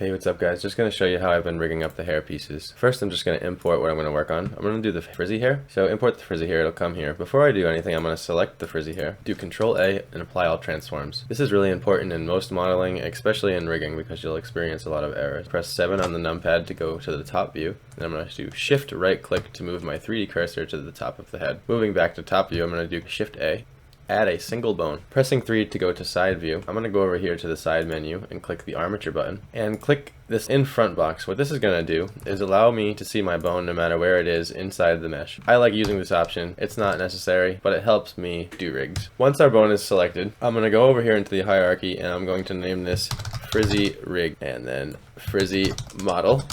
Hey, what's up guys? Just going to show you how I've been rigging up the hair pieces. First, I'm just going to import what I'm going to work on. I'm going to do the frizzy hair. So import the frizzy hair, it'll come here. Before I do anything, I'm going to select the frizzy hair, do Control A, and apply all transforms. This is really important in most modeling, especially in rigging, because you'll experience a lot of errors. Press 7 on the numpad to go to the top view. Then I'm going to do Shift right click to move my 3D cursor to the top of the head. Moving back to top view, I'm going to do Shift A. Add a single bone. Pressing 3 to go to side view. I'm going to go over here to the side menu and click the armature button and click this in front box. What this is going to do is allow me to see my bone no matter where it is inside the mesh. I like using this option. It's not necessary, but it helps me do rigs. Once our bone is selected, I'm going to go over here into the hierarchy and I'm going to name this frizzy rig and then frizzy model.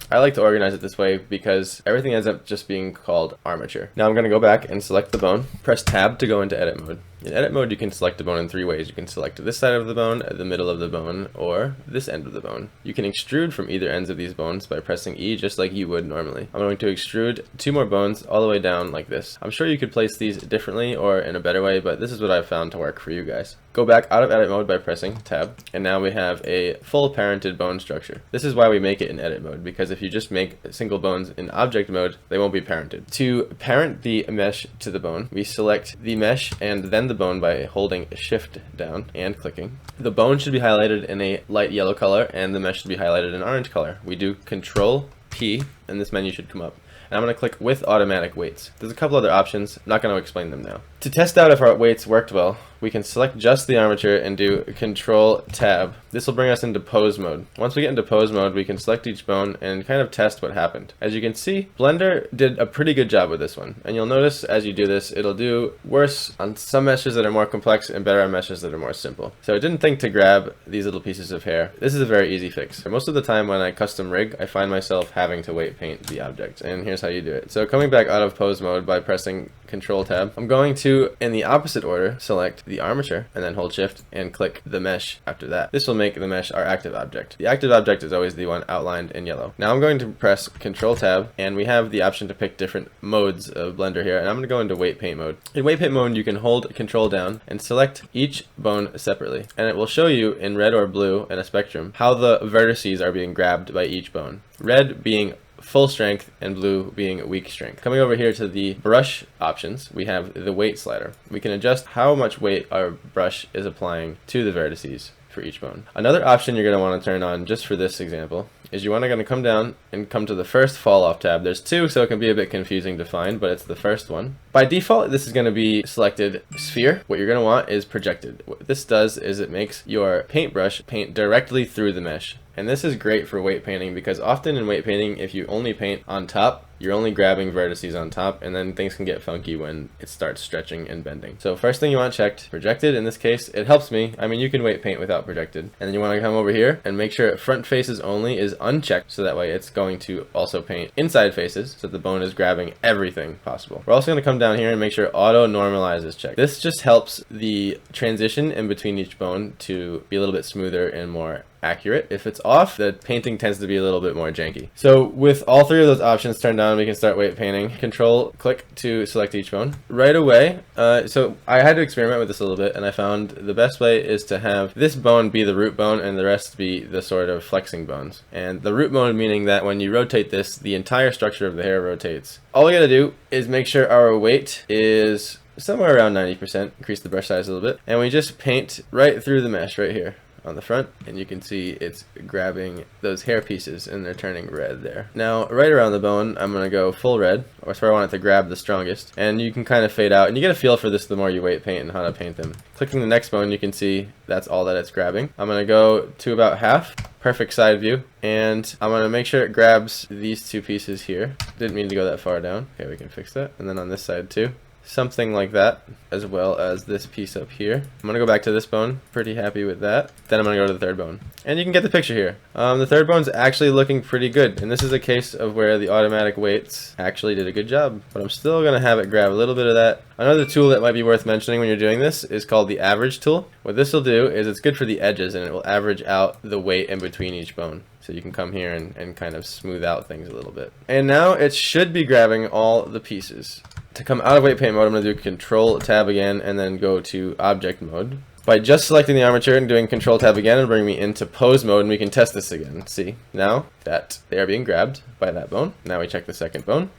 I like to organize it this way because everything ends up just being called armature. Now I'm going to go back and select the bone. Press tab to go into edit mode. In edit mode, you can select the bone in 3 ways. You can select this side of the bone, the middle of the bone, or this end of the bone. You can extrude from either ends of these bones by pressing E just like you would normally. I'm going to extrude 2 more bones all the way down like this. I'm sure you could place these differently or in a better way, but this is what I've found to work for you guys. Go back out of edit mode by pressing tab, and now we have a full parented bone structure. This is why we make it in edit mode, because if you just make single bones in object mode, they won't be parented. To parent the mesh to the bone, we select the mesh and then the bone by holding shift down and clicking. The bone should be highlighted in a light yellow color and the mesh should be highlighted in orange color. We do Control P and this menu should come up. And I'm going to click with automatic weights. There's a couple other options, I'm not going to explain them now. To test out if our weights worked well, we can select just the armature and do Control Tab. This will bring us into pose mode. Once we get into pose mode, we can select each bone and kind of test what happened. As you can see, Blender did a pretty good job with this one. And you'll notice as you do this, it'll do worse on some meshes that are more complex and better on meshes that are more simple. So it didn't think to grab these little pieces of hair. This is a very easy fix. Most of the time when I custom rig, I find myself having to weight paint the object. And here's how you do it. So coming back out of pose mode by pressing Control Tab, I'm going to, in the opposite order, select the armature and then hold shift and click the mesh after that. This will make the mesh our active object. The active object is always the one outlined in yellow. Now I'm going to press Control Tab and we have the option to pick different modes of Blender here, and I'm going to go into weight paint mode. In weight paint mode, you can hold Control down and select each bone separately, and it will show you in red or blue in a spectrum how the vertices are being grabbed by each bone. Red being full strength and blue being weak strength. Coming over here to the brush options, we have the weight slider. We can adjust how much weight our brush is applying to the vertices for each bone. Another option you're going to want to turn on just for this example is you want to come down and come to the first fall off tab. There's 2, so it can be a bit confusing to find, but it's the first one. By default, this is going to be selected sphere. What you're going to want is projected. What this does is it makes your paintbrush paint directly through the mesh. And this is great for weight painting because often in weight painting, if you only paint on top, you're only grabbing vertices on top, and then things can get funky when it starts stretching and bending. So first thing you want checked, projected. In this case, it helps me. I mean, you can weight paint without projected. And then you want to come over here and make sure front faces only is unchecked, so that way it's going to also paint inside faces, so the bone is grabbing everything possible. We're also going to come down here and make sure auto normalize is checked. This just helps the transition in between each bone to be a little bit smoother and more accurate. If it's off, the painting tends to be a little bit more janky. So with all 3 of those options turned on, we can start weight painting. Control click to select each bone. Right away, so I had to experiment with this a little bit, and I found the best way is to have this bone be the root bone and the rest be the sort of flexing bones. And the root bone meaning that when you rotate this, the entire structure of the hair rotates. All we gotta do is make sure our weight is somewhere around 90%, increase the brush size a little bit, and we just paint right through the mesh right here on the front, and you can see it's grabbing those hair pieces and they're turning red there. Now right around the bone, I'm gonna go full red. That's where I want it to grab the strongest, and you can kind of fade out, and you get a feel for this the more you weight paint and how to paint them. Clicking the next bone, you can see that's all that it's grabbing. I'm gonna go to about half, perfect side view, and I'm gonna make sure it grabs these 2 pieces here. Didn't mean to go that far down. Okay, we can fix that. And then on this side too, something like that, as well as this piece up here. I'm gonna go back to this bone, pretty happy with that. Then I'm gonna go to the third bone, and you can get the picture here. The third bone's actually looking pretty good, and this is a case of where the automatic weights actually did a good job, but I'm still gonna have it grab a little bit of that. Another tool that might be worth mentioning when you're doing this is called the average tool. What this will do is it's good for the edges, and it will average out the weight in between each bone. So you can come here and kind of smooth out things a little bit. And now it should be grabbing all the pieces. To come out of weight paint mode, I'm going to do Control Tab again and then go to object mode. By just selecting the armature and doing Control Tab again, it'll bring me into pose mode, and we can test this again. See, now that they are being grabbed by that bone. Now we check the second bone.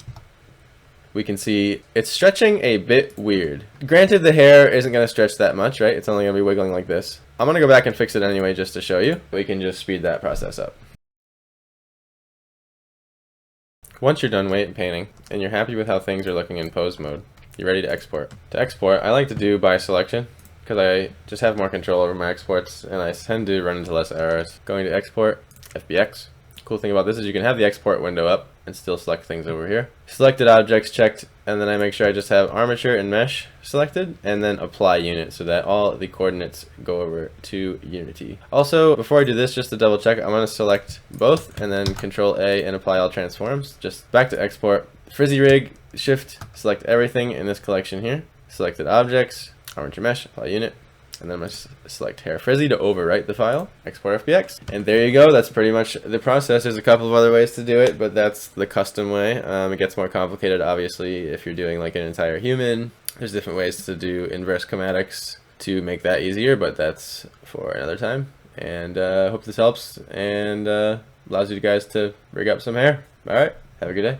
We can see it's stretching a bit weird. Granted, the hair isn't going to stretch that much, right? It's only going to be wiggling like this. I'm going to go back and fix it anyway just to show you. We can just speed that process up. Once you're done painting and you're happy with how things are looking in pose mode, you're ready to export. To export, I like to do by selection because I just have more control over my exports and I tend to run into less errors. Going to export, FBX. Cool thing about this is you can have the export window up and still select things over here. Selected objects checked, and then I make sure I just have armature and mesh selected, and then apply unit so that all the coordinates go over to Unity. Also, before I do this, just to double check, I'm going to select both and then Control A and apply all transforms. Just back to export, frizzy rig, shift, select everything in this collection here. Selected objects, armature mesh, apply unit. And then I'm going to select hair frizzy to overwrite the file, export FBX. And there you go, that's pretty much the process. There's a couple of other ways to do it, but that's the custom way. It gets more complicated, obviously, if you're doing like an entire human. There's different ways to do inverse chromatics to make that easier, but that's for another time. And hope this helps and allows you guys to rig up some hair. Alright, have a good day.